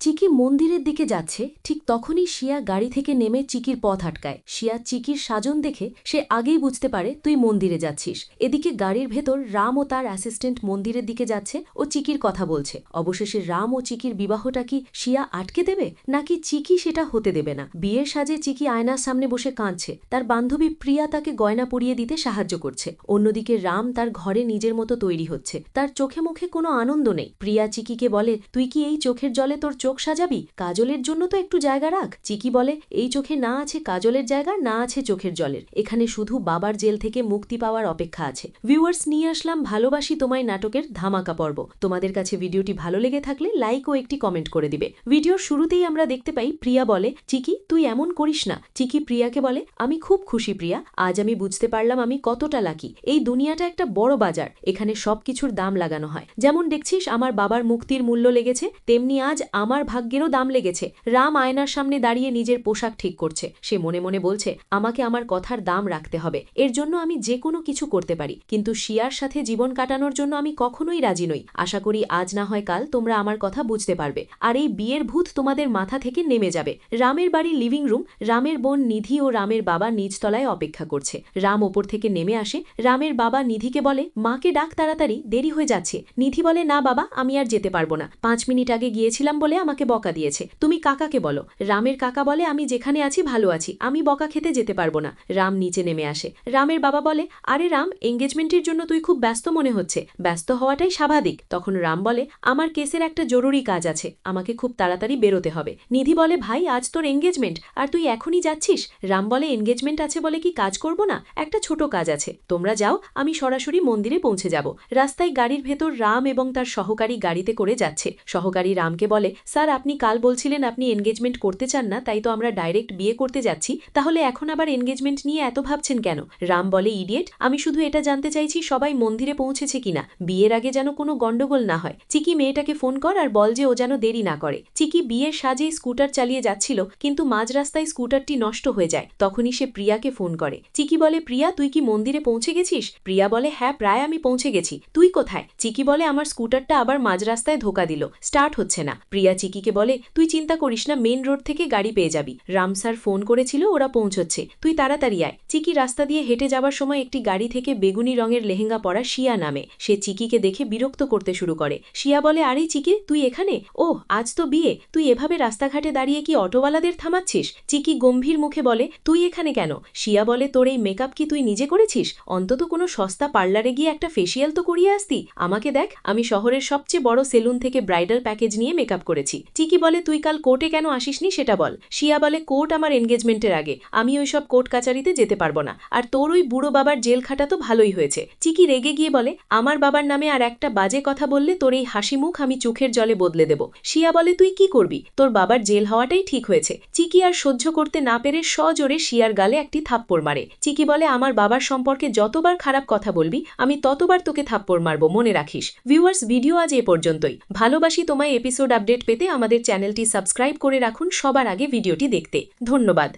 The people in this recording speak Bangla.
চিকি মন্দিরের দিকে যাচ্ছে ঠিক তখনই শিয়া গাড়ি থেকে নেমে চিকির পথ আটকায়। শিয়া চিকির সাজন দেখে সে আগেই বুঝতে পারে তুই মন্দিরে যাচ্ছিস। এদিকে গাড়ির ভেতর রাম ও তার অ্যাসিস্ট্যান্ট মন্দিরের দিকে যাচ্ছে ও চিকির কথা বলছে। অবশেষে রাম ও চিকির বিবাহটা কি শিয়া আটকে দেবে নাকি চিকি সেটা হতে দেবে না? বিয়ের সাজে চিকি আয়নার সামনে বসে কাঁদছে। তার বান্ধবী প্রিয়া তাকে গয়না পরিয়ে দিতে সাহায্য করছে। অন্যদিকে রাম তার ঘরে নিজের মতো তৈরি হচ্ছে। তার চোখে মুখে কোনো আনন্দ নেই। প্রিয়া চিকিকে বলে তুই কি এই চোখের জলে তোর চোখ সাজাবি? কাজলের জন্য তো একটু জায়গা রাখ। চিকি বলে এই চোখে না আছে কাজলের জায়গা, না আছে চোখের জলের। এখানে শুধু বাবার জেল থেকে মুক্তি পাওয়ার অপেক্ষা আছে। ভিউয়ার্স, নিয়ে আসলাম ভালোবাসি তোমায় নাটকের ধামাকা পর্ব। তোমাদের কাছে ভিডিওটি ভালো লেগে থাকলে লাইক ও একটি কমেন্ট করে দিবে। ভিডিওর শুরুতেই আমরা দেখতে পাই প্রিয়া বলে চিকি তুই এমন করিস না। চিকি প্রিয়াকে বলে আমি খুব খুশি প্রিয়া, আজ আমি বুঝতে পারলাম আমি কতটা লাকি। এই দুনিয়াটা একটা বড় বাজার, এখানে সবকিছুর দাম লাগানো হয়। যেমন দেখছিস আমার বাবার মুক্তির মূল্য লেগেছে, তেমনি আজ আমার ভাগ্যেরও দাম লেগেছে। রাম আয়নার সামনে দাঁড়িয়ে নিজের পোশাক ঠিক করছে। সে মনে মনে বলছে আমাকে আমার কথার দাম রাখতে হবে, এর জন্য আমি যে কোনো কিছু করতে পারি, কিন্তু শিয়ার সাথে জীবন কাটানোর জন্য আমি কখনোই রাজি নই। আশা করি আজ না হয় কাল তোমরা আমার কথা বুঝতে পারবে, আর এই বিয়ের ভূত তোমাদের মাথা থেকে নেমে যাবে। রামের বাড়ির লিভিং রুম। রামের বোন নিধি ও রামের বাবা নিচতলায় অপেক্ষা করছে। রাম ওপর থেকে নেমে আসে। রামের বাবা নিধিকে বলে মাকে ডাক তাড়াতাড়ি, দেরি হয়ে যাচ্ছে। নিধি বলে না বাবা, আমি আর যেতে পারবো না, 5 মিনিট আগে গিয়েছিলাম বলে আমাকে বকা দিয়েছে, তুমি কাকাকে বলো। রামের কাকা বলে আমি যেখানে আছি ভালো আছি, আমি বকা খেতে যেতে পারবো না। রাম নিচে নেমে আসে। রামের বাবা বলে আরে রাম, এঙ্গেজমেন্টের জন্য তুই খুব ব্যস্ত মনে হচ্ছে, ব্যস্ত হওয়াটাই স্বাভাবিক। তখন রাম বলে আমার কেসের একটা জরুরি কাজ আছে, আমাকে খুব তাড়াতাড়ি বেরোতে হবে। নিধি বলে ভাই আজ তোর এঙ্গেজমেন্ট আর তুই এখনই যাচ্ছিস? রাম বলে এঙ্গেজমেন্ট আছে বলে কি কাজ করব না, একটা ছোট কাজ আছে, তোমরা যাও, আমি সরাসরি মন্দিরে পৌঁছে যাব। রাস্তায় গাড়ির ভেতর রাম এবং তার সহকারী গাড়িতে করে যাচ্ছে। সহকারী রামকে বলে স্যার আপনি কাল বলছিলেন আপনি এনগেজমেন্ট করতে চান না, তাই তো আমরা ডাইরেক্ট বিয়ে করতে যাচ্ছি, তাহলে এখন আবার এনগেজমেন্ট নিয়ে এত ভাবছেন কেন? রাম বলে ইডিয়েট, আমি শুধু এটা জানতে চাইছি সবাই মন্দিরে পৌঁছেছে কিনা, বিয়ের আগে যেন কোনো গন্ডগোল না হয়। চিকি মেয়েটাকে ফোন কর আর বল যে ও যেন দেরি না করে। চিকি বিয়ের সাজেই স্কুটার চালিয়ে যাচ্ছিল, কিন্তু মাঝ রাস্তায় স্কুটারটি নষ্ট হয়ে যায়। তখনই সে প্রিয়াকে ফোন করে। চিকি বলে প্রিয়া তুই কি মন্দিরে পৌঁছে গেছিস? প্রিয়া বলে হ্যাঁ প্রায় আমি পৌঁছে গেছি, তুই কোথায়? চিকি বলে আমার স্কুটারটা আবার মাঝ রাস্তায় ধোকা দিল, স্টার্ট হচ্ছে না। প্রিয়া চিকিকে বলে তুই চিন্তা করিস না, মেন রোড থেকে গাড়ি পেয়ে যাবি, রাম স্যার ফোন করেছিল, ওরা পৌঁছচ্ছে, তুই তাড়াতাড়ি আয়। চিকি রাস্তা দিয়ে হেঁটে যাওয়ার সময় একটি গাড়ি থেকে বেগুনি রঙের লেহেঙ্গা পরা শিয়া নামে। সে চিকিকে দেখে বিরক্ত করতে শুরু করে। শিয়া বলে আরে চিকি তুই এখানে? ওহ আজ তো বিয়ে, তুই এভাবে রাস্তাঘাটে দাঁড়িয়ে কি অটোওয়ালাদের থামাচ্ছিস? চিকি গম্ভীর মুখে বলে তুই এখানে কেন? শিয়া বলে তোর এই মেকআপ কি তুই নিজে করেছিস? অন্তত কোনো সস্তা পার্লারে গিয়ে একটা ফেসিয়াল তো করিয়ে আসতি। আমাকে দেখ, আমি শহরের সবচেয়ে বড় সেলুন থেকে ব্রাইডাল প্যাকেজ নিয়ে মেকআপ করেছি। চিকি বলে তুই কাল কোর্টে কেন আসিসনি সেটা বল। শিয়া বলে কোর্ট আমার এনগেজমেন্টের আগে, আমি ওইসব কোর্ট কাচারিতে যেতে পারবো না, আর তোর ওই বুড়ো বাবার জেল খাটা তো ভালোই হয়েছে। চিকি রেগে গিয়ে বলে আমার বাবার নামে আর একটা বাজে কথা বললে তোর এই হাসি মুখ আমি চোখের জলে বদলে দেব। শিয়া বলে তুই কি করবি, তোর বাবার জেল হওয়াটাই ঠিক হয়েছে। চিকি আর সহ্য করতে না পেরে সজোরে শিয়ার গালে একটি থাপ্পড় মারে। চিকি বলে আমার বাবার সম্পর্কে যতবার খারাপ কথা বলবি আমি ততবার তোকে থাপ্পড় মারবো, মনে রাখিস। ভিউয়ার্স, ভিডিও আজ এ পর্যন্তই। ভালোবাসি তোমায় এপিসোড আপডেট পেতে আমাদের চ্যানেলটি সাবস্ক্রাইব করে রাখুন সবার আগে ভিডিওটি দেখতে। ধন্যবাদ।